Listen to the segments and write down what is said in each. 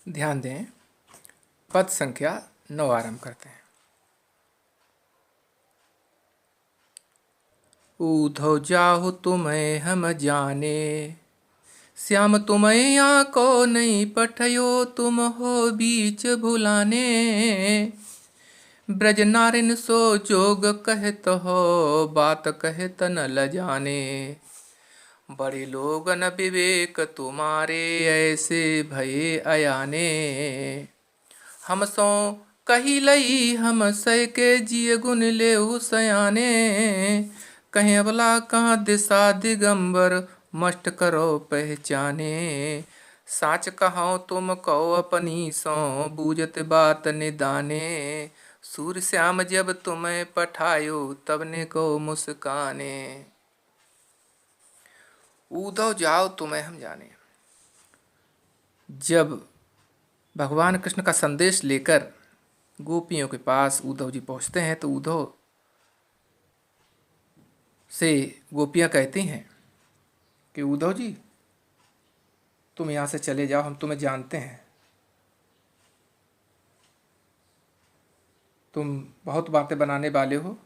ध्यान दें, पद संख्या 9 आरंभ करते हैं। ऊधो जाहु तुम्हें हम जाने, श्याम तुम्हें यहाँ को नहीं पठयो, तुम हो बीच भुलाने। ब्रज नारिन सो जोग कहत हो, बात कहत न लजाने। बड़े लोग न विवेक तुम्हारे, ऐसे भये अयाने। हम सो कही लई हम सह के, जिय गुण लेहु सयाने। कहीं अबला कहाँ दिशा दिगंबर, मस्ट करो पहचाने। साच कहो तुम कहो अपनी सो, बूझत बात निदाने। सूर श्याम जब तुम्हें पठायो, तब ने को मुस्काने। ऊधो जाओ तुम्हें हम जाने। जब भगवान कृष्ण का संदेश लेकर गोपियों के पास उद्धव जी पहुंचते हैं, तो उद्धव से गोपियां कहती हैं कि उद्धव जी, तुम यहाँ से चले जाओ, हम तुम्हें जानते हैं, तुम बहुत बातें बनाने वाले हो,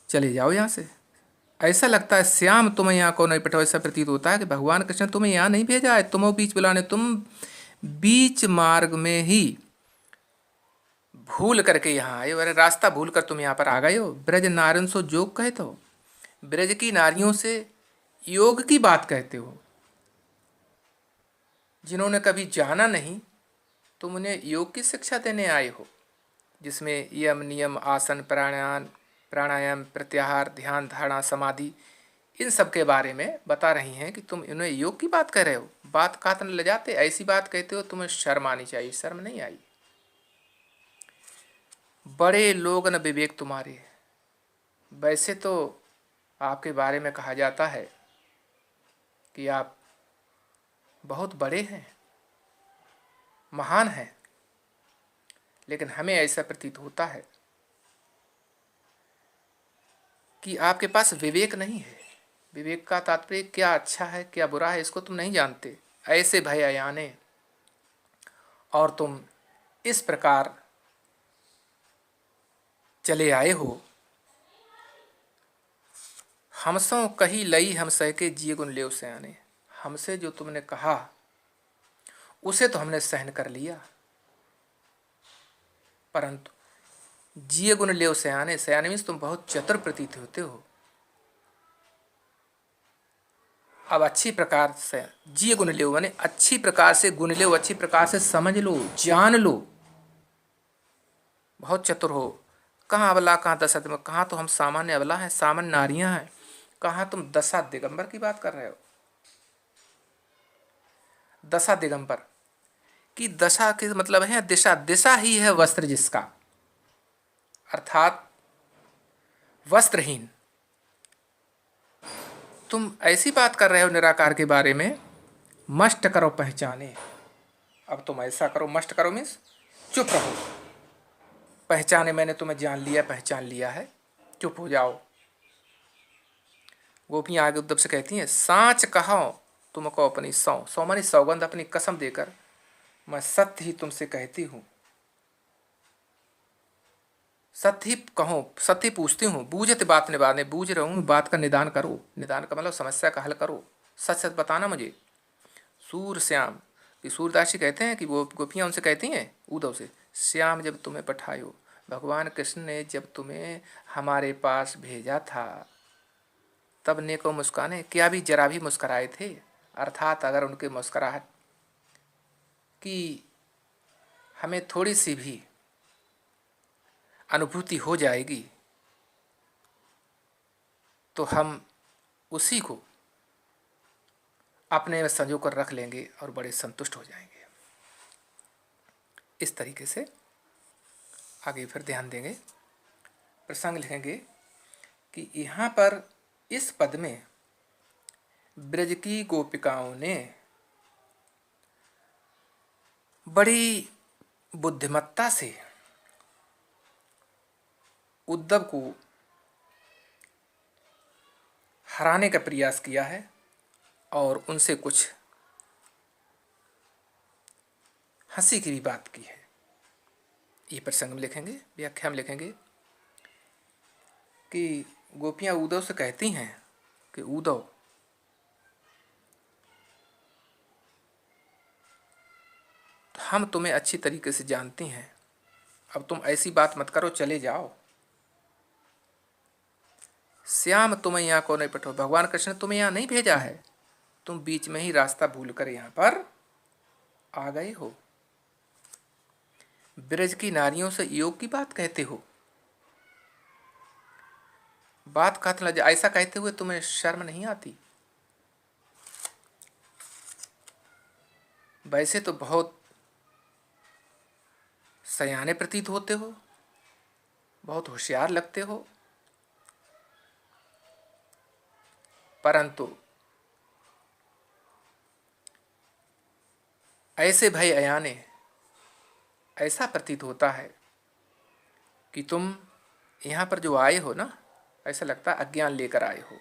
चले जाओ यहाँ से। ऐसा लगता है श्याम तुम्हें यहाँ को नहीं पठाओ। ऐसा प्रतीत होता है कि भगवान कृष्ण तुम्हें यहाँ नहीं भेजा है, तुम हो बीच बुलाने। तुम बीच मार्ग में ही भूल करके यहाँ आए हो, अरे रास्ता भूल कर तुम यहाँ पर आ गए हो। ब्रज नारिन सो जोग कहते हो, ब्रज की नारियों से योग की बात कहते हो। जिन्होंने कभी जाना नहीं, तुम उन्हें योग की शिक्षा देने आए हो, जिसमें यम नियम आसन प्राणायाम प्रत्याहार ध्यान धारणा समाधि, इन सब के बारे में बता रही हैं कि तुम इन्हें योग की बात कर रहे हो। बात कातन ले जाते, ऐसी बात कहते हो, तुम्हें शर्म आनी चाहिए, शर्म नहीं आई। बड़े लोग न विवेक तुम्हारे। वैसे तो आपके बारे में कहा जाता है कि आप बहुत बड़े हैं, महान हैं, लेकिन हमें ऐसा प्रतीत होता है कि आपके पास विवेक नहीं है। विवेक का तात्पर्य क्या अच्छा है क्या बुरा है, इसको तुम नहीं जानते। ऐसे भय अयाने, और तुम इस प्रकार चले आए हो। हमसों कही लई हम सह के, जिय गुण लेव सयाने। हमसे जो तुमने कहा उसे तो हमने सहन कर लिया, परंतु जिय गुण लेव सयाने, सयाने मीन्स तुम बहुत चतुर प्रतीत होते हो। अब अच्छी प्रकार से जिय गुण लेव माने अच्छी प्रकार से गुण लेव, अच्छी प्रकार से समझ लो, जान लो, बहुत चतुर हो। कहाँ अबला कहाँ दशा दिगंबर, कहाँ तो हम सामान्य अबला हैं, सामान्य नारियां हैं, कहाँ तुम दशा दिगंबर की बात कर रहे हो। दशा दिगंबर की दशा के मतलब है दिशा, दिशा ही है वस्त्र जिसका, अर्थात वस्त्रहीन। तुम ऐसी बात कर रहे हो निराकार के बारे में, मस्ट करो पहचाने। अब तुम ऐसा करो, मस्ट करो मीन्स चुप रहो, पहचाने मैंने तुम्हें जान लिया, पहचान लिया है, चुप हो जाओ। गोपियां आगे उद्धव से कहती हैं, साच कहो तुमको अपनी सौ, सौ मानी सौगंध, अपनी कसम देकर मैं सत्य ही तुमसे कहती हूँ, सत्य ही कहो, सत्य ही पूछती हूँ। बूझत बात निवारने, बूझ रहा हूँ, बात का निदान करो, निदान का मतलब समस्या का हल करो, सच सच बताना मुझे। सूर श्याम, कि सूरदास जी कहते हैं कि वो गोपियाँ उनसे कहती हैं उद्धव से, श्याम जब तुम्हें पठायो, भगवान कृष्ण ने जब तुम्हें हमारे पास भेजा था, तब नेको मुस्काने, क्या भी जरा भी मुस्कराए थे। अर्थात अगर उनके मुस्कुराहट की हमें थोड़ी सी भी अनुभूति हो जाएगी, तो हम उसी को अपने में संजो कर रख लेंगे और बड़े संतुष्ट हो जाएंगे। इस तरीके से आगे फिर ध्यान देंगे, प्रसंग लिखेंगे कि यहाँ पर इस पद में ब्रज की गोपिकाओं ने बड़ी बुद्धिमत्ता से उद्धव को हराने का प्रयास किया है और उनसे कुछ हंसी की भी बात की है। ये प्रसंग में लिखेंगे, व्याख्या में लिखेंगे कि गोपियाँ उद्धव से कहती हैं कि उद्धव, हम तुम्हें अच्छी तरीके से जानती हैं, अब तुम ऐसी बात मत करो, चले जाओ। श्याम तुम्हें यहाँ को नहीं पठो, भगवान कृष्ण ने तुम्हें यहाँ नहीं भेजा है, तुम बीच में ही रास्ता भूलकर यहाँ पर आ गए हो। ब्रज की नारियों से योग की बात कहते हो, बात कहते लज, ऐसा कहते हुए तुम्हें शर्म नहीं आती? वैसे तो बहुत सयाने प्रतीत होते हो, बहुत होशियार लगते हो, परंतु ऐसे भय अयाने, ऐसा प्रतीत होता है कि तुम यहाँ पर जो आए हो ना, ऐसा लगता है अज्ञान लेकर आए हो।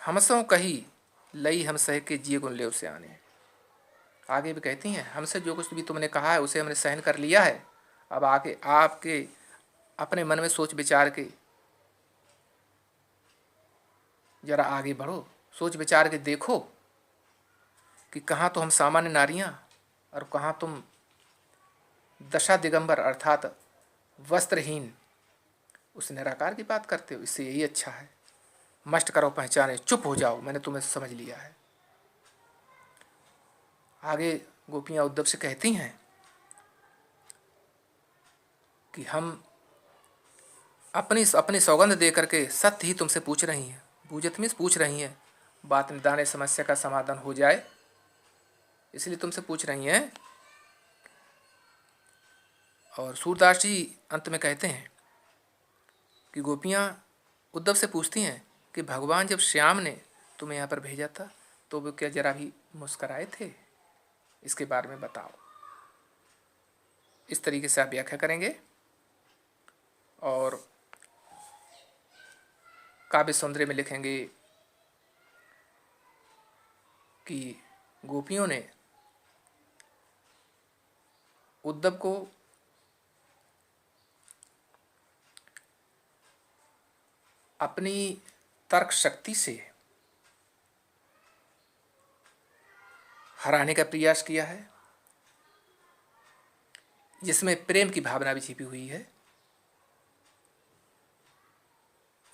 हमसों कही लई हम सह के जिए गुण ले उसे आने। आगे भी कहती हैं, हमसे जो कुछ भी तुमने कहा है उसे हमने सहन कर लिया है, अब आगे आपके अपने मन में सोच विचार के जरा आगे बढ़ो, सोच विचार के देखो कि कहाँ तो हम सामान्य नारियाँ और कहाँ तुम दशा दिगंबर अर्थात वस्त्रहीन उस निराकार की बात करते हो। इससे यही अच्छा है, मस्ट करो पहचाने, चुप हो जाओ, मैंने तुम्हें समझ लिया है। आगे गोपियाँ उद्धव से कहती हैं कि हम अपनी सौगंध दे करके सत्य ही तुमसे पूछ रही हैं, बूझत में पूछ रही हैं, बात निदाने समस्या का समाधान हो जाए, इसलिए तुमसे पूछ रही हैं। और सूरदास जी अंत में कहते हैं कि गोपियाँ उद्धव से पूछती हैं कि भगवान जब श्याम ने तुम्हें यहाँ पर भेजा था तो वो क्या जरा भी मुस्कराए थे? इसके बारे में बताओ। इस तरीके से आप व्याख्या करेंगे और काव्य सौंदर्य में लिखेंगे कि गोपियों ने उद्धव को अपनी तर्क शक्ति से हराने का प्रयास किया है, जिसमें प्रेम की भावना भी छिपी हुई है।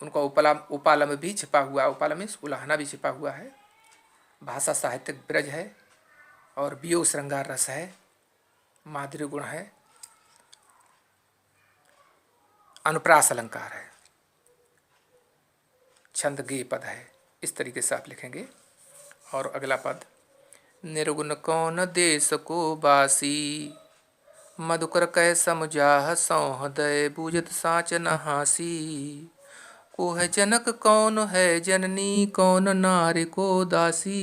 उनका उपालम भी छिपा हुआ, उपालम उलाहना भी छिपा हुआ है। भाषा साहित्यिक ब्रज है और वियोग श्रृंगार रस है, माधुर्य गुण है, अनुप्रास अलंकार है, छंद गेय पद है। इस तरीके से आप लिखेंगे। और अगला पद, निर्गुण कौन देश को बासी, मधुकर कह समझाह सौहृदय, बूझत साच न हासी, को है जनक कौन है जननी, कौन नारी को दासी।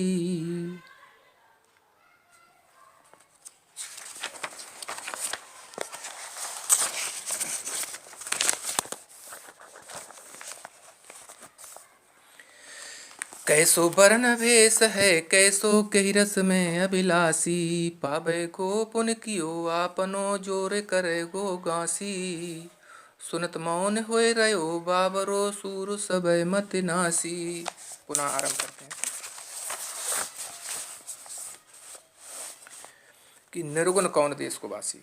कैसो वर्ण भेष है कैसो कही रस में अभिलाषी, पावे को पुन कियो आपनो जोर करे गो गासी, सुनत मौन होए रहो बाबरो सूर सबय मत नासी। पुनः आरंभ करते हैं कि निर्गुण कौन देश को वासी।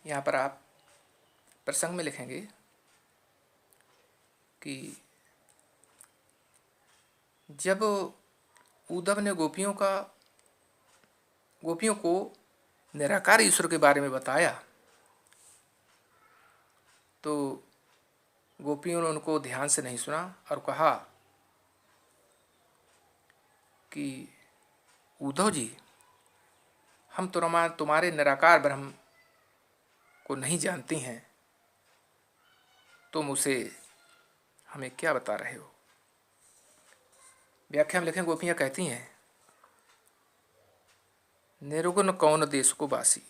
यहाँ पर आप प्रसंग में लिखेंगे कि जब उद्धव ने गोपियों को निराकार ईश्वर के बारे में बताया तो गोपियों ने उनको ध्यान से नहीं सुना और कहा कि उद्धव जी, हम तुम्हारे निराकार ब्रह्म को नहीं जानती हैं, तुम उसे हमें क्या बता रहे हो। व्याख्या में लिखें, गोपियाँ कहती हैं, निर्गुण कौन देश को वासी,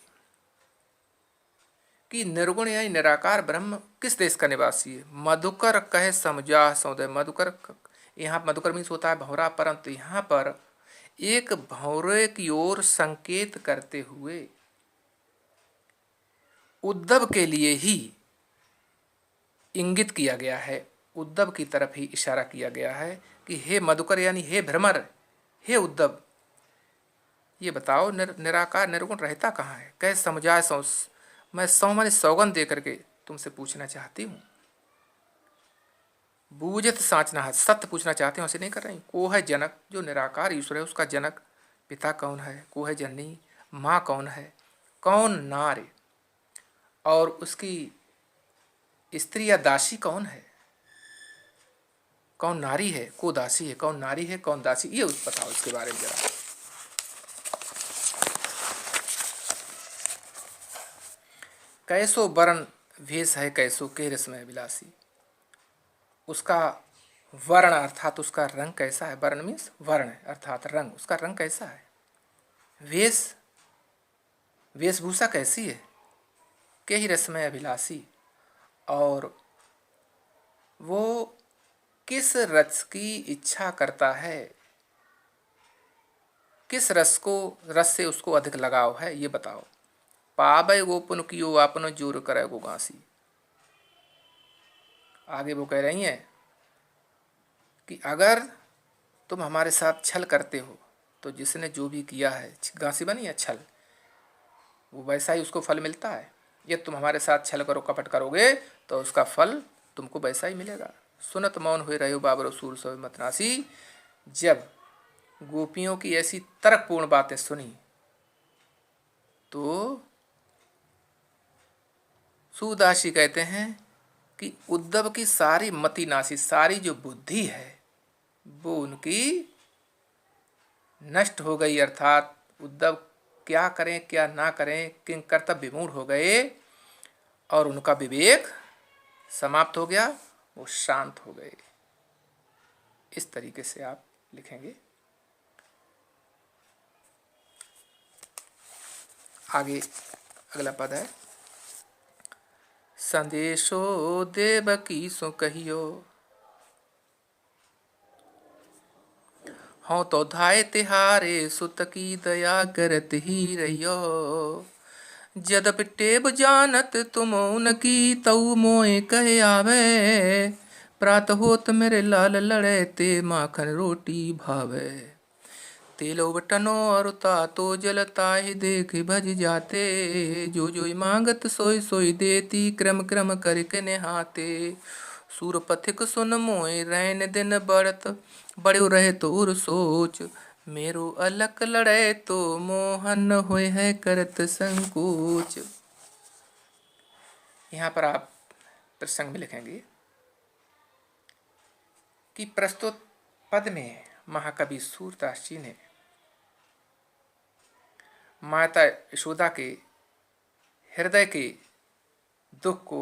कि निर्गुण यानी निराकार ब्रह्म किस देश का निवासी है। मधुकर कहे समझा सौदय, मधुकर यहाँ मधुकर मीन्स होता है भंवरा, परंतु यहाँ पर एक भंवरे की ओर संकेत करते हुए उद्धव के लिए ही इंगित किया गया है, उद्धव की तरफ ही इशारा किया गया है कि हे मधुकर यानी हे भ्रमर, हे उद्धव, ये बताओ निराकार निर्गुण रहता कहाँ है? कैसे समझाए मैं माने सौगंध दे करके तुमसे पूछना चाहती हूँ। बूझत साचना है, सत्य पूछना चाहती हूँ, ऐसे नहीं कर रही। को है जनक, जो निराकार ईश्वर है उसका जनक पिता कौन है? को है जननी, माँ कौन है? कौन नार, और उसकी स्त्री या दासी कौन है? कौन नारी है? को दासी है, कौन नारी है, कौन दासी, ये बताओ इसके बारे में जरा। कैसो वर्ण वेश है, कैसो के रसमय विलासी, उसका वर्ण अर्थात उसका रंग कैसा है? वर्ण मीन्स वर्ण अर्थात रंग, उसका रंग कैसा है? वेश, वेशभूषा कैसी है? के ही रसमय अभिलाषी, और वो किस रस की इच्छा करता है? किस रस से उसको अधिक लगाव है, ये बताओ। पावै गोपुन कियो आपनो जोर करे गो घासी। आगे वो कह रही हैं कि अगर तुम हमारे साथ छल करते हो तो जिसने जो भी किया है, घासी बनी है छल, वो वैसा ही उसको फल मिलता है। ये तुम हमारे साथ छल करो, कपट करोगे तो उसका फल तुमको वैसा ही मिलेगा। सुनत मौन हुए रहे हो बाबर सूर सो मतनासी। जब गोपियों की ऐसी तर्कपूर्ण बातें सुनी तो सूदासी कहते हैं कि उद्धव की सारी मति नासी, सारी जो बुद्धि है वो उनकी नष्ट हो गई, अर्थात उद्धव क्या करें क्या ना करें किन कर्तव्य विमूढ़ हो गए और उनका विवेक समाप्त हो गया, वो शांत हो गए। इस तरीके से आप लिखेंगे। आगे अगला पद है, संदेशो देवकी सो कहियो, हाँ तो धाय तिहारे सुत की दया करत ही रहियो। जदप टेब जानत तुम उनकी तऊ मोए कह आवे, प्रात होत मेरे लाल लड़े ते माखन रोटी भावे। तेलो बटनो और तो जलता ही देख भज जाते, जो जो मांगत सोई सोई देती क्रम क्रम करके नेहाते। सूर पथिक सुन मोय रैन दिन बढ़त, बड़ो रहे तो उर सोच, मेरो अलक लड़े तो मोहन होय है करत संकोच। यहाँ पर आप प्रसंग में लिखेंगे कि प्रस्तुत पद में महाकवि सूरदास जी ने माता यशोदा के हृदय के दुख को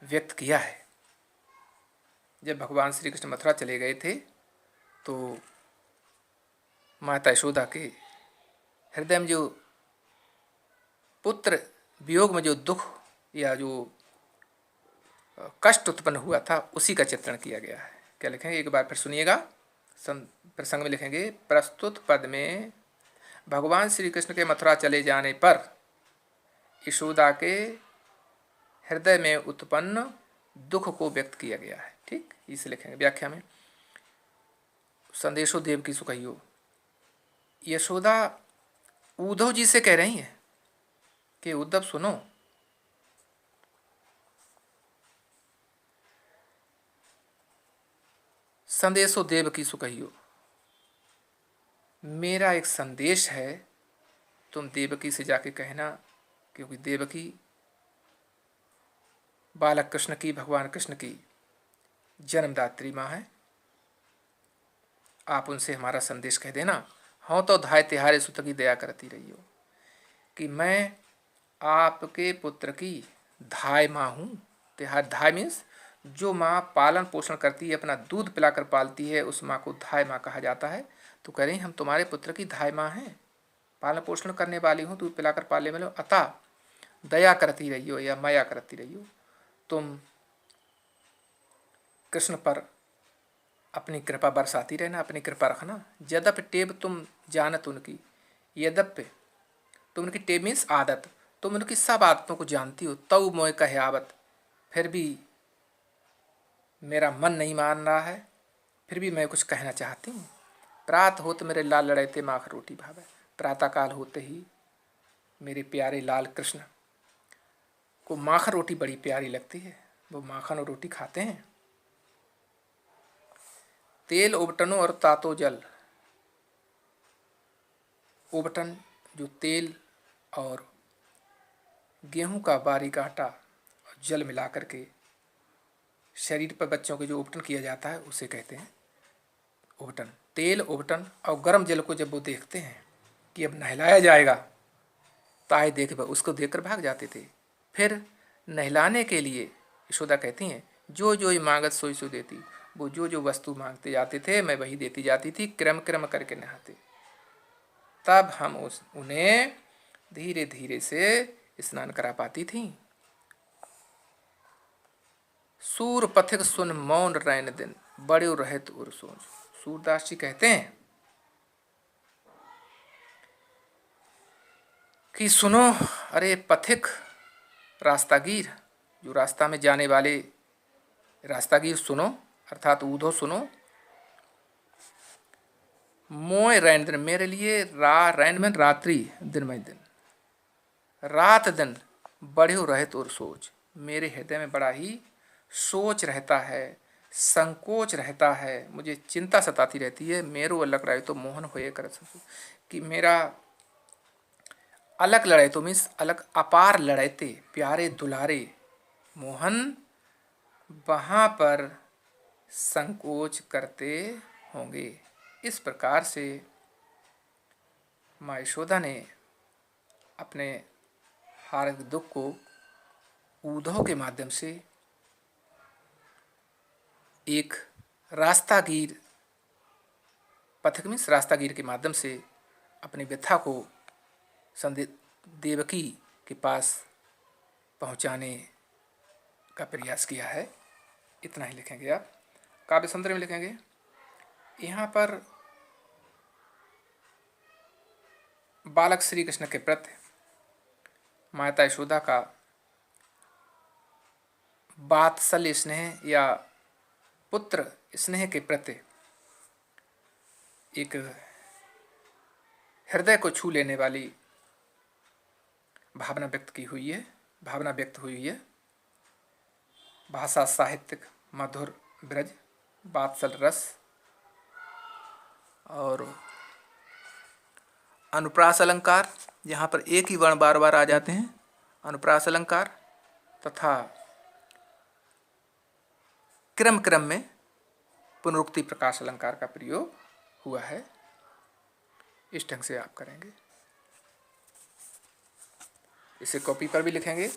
व्यक्त किया है। जब भगवान श्री कृष्ण मथुरा चले गए थे तो माता यशोदा के हृदय में जो पुत्र वियोग में जो दुख या जो कष्ट उत्पन्न हुआ था उसी का चित्रण किया गया है। क्या लिखेंगे एक बार फिर सुनिएगा। प्रसंग में लिखेंगे, प्रस्तुत पद में भगवान श्री कृष्ण के मथुरा चले जाने पर यशोदा के हृदय में उत्पन्न दुख को व्यक्त किया गया है। ठीक, इसे लिखेंगे व्याख्या में। संदेशो देव की सुकहियो, यशोदा उद्धव जी से कह रही हैं कि उद्धव सुनो, संदेशो देव की सुकहियो, मेरा एक संदेश है, तुम देवकी से जाके कहना, क्योंकि देवकी बालक कृष्ण की, भगवान कृष्ण की जन्मदात्री माँ है। आप उनसे हमारा संदेश कह देना। हाँ तो धाय तिहारे सुत की दया करती रही हो, कि मैं आपके पुत्र की धाय माँ हूँ। तिहार, धाय मीन्स जो माँ पालन पोषण करती है, अपना दूध पिलाकर पालती है, उस माँ को धाय माँ कहा जाता है। तो कह रही हम तुम्हारे पुत्र की धाय माँ हैं, पालन पोषण करने वाली हूँ, दूध पिलाकर पालने वाले हो, अतः दया करती रही हो या माया करती रही हो। तुम कृष्ण पर अपनी कृपा बरसाती रहना, अपनी कृपा रखना। यद्यप टेब तुम जानत उनकी, यद्यप तुम उनकी टेब मीन्स आदत, तुम उनकी सब आदतों को जानती हो, तऊ मोय कहे आवत, फिर भी मेरा मन नहीं मान रहा है, फिर भी मैं कुछ कहना चाहती हूँ। प्रात होते मेरे लाल लड़ैते माख रोटी भावे, प्रातःकाल होते ही मेरे प्यारे लाल कृष्ण को माखन रोटी बड़ी प्यारी लगती है, वो माखन और रोटी खाते हैं। तेल उबटनों और तातो जल, उबटन जो तेल और गेहूं का बारीक आटा और जल मिला करके शरीर पर बच्चों के जो उबटन किया जाता है उसे कहते हैं उबटन। तेल उबटन और गर्म जल को जब वो देखते हैं कि अब नहलाया जाएगा, तो आए देख उसको देखकर भाग जाते थे। फिर नहलाने के लिए यशोदा कहती हैं, जो जो मांगत सोई सो देती, वो जो जो वस्तु मांगते जाते थे मैं वही देती जाती थी, क्रम क्रम करके नहाते। तब हम उन्हें धीरे धीरे से स्नान करा पाती थी। सूर पथिक सुन मौन रैन दिन, बड़े रहत उर सोच। सूरदास जी कहते हैं कि सुनो, अरे पथिक रास्तागीर, जो रास्ता में जाने वाले रास्तागीर सुनो, अर्थात ऊधो सुनो। मोय रैन दिन, मेरे लिए रैन में रात्रि, दिन में दिन, रात दिन बड़े रहत और सोच, मेरे हृदय में बड़ा ही सोच रहता है, संकोच रहता है, मुझे चिंता सताती रहती है। मेरो अलग रहे तो मोहन होए कर, कि मेरा अलग लड़े तो मीन्स अलग अपार लड़ाते, प्यारे दुलारे मोहन वहाँ पर संकोच करते होंगे। इस प्रकार से माँ यशोदा ने अपने हार्दिक दुख को ऊधव के माध्यम से एक रास्तागीर, पथिक मीन्स रास्तागीर के माध्यम से अपनी व्यथा को देवकी के पास पहुंचाने का प्रयास किया है। इतना ही लिखेंगे आप। काव्य सुंदरी में लिखेंगे, यहाँ पर बालक श्री कृष्ण के प्रति माता यशोदा का वात्सल्य स्नेह या पुत्र स्नेह के प्रति एक हृदय को छू लेने वाली भावना व्यक्त हुई है। भाषा साहित्यिक मधुर ब्रज वात्सल रस और अनुप्रास अलंकार, यहाँ पर एक ही वर्ण बार बार आ जाते हैं, अनुप्रास अलंकार तथा क्रम क्रम में पुनरुक्ति प्रकाश अलंकार का प्रयोग हुआ है। इस ढंग से आप करेंगे। इसे कॉपी पर भी लिखेंगे।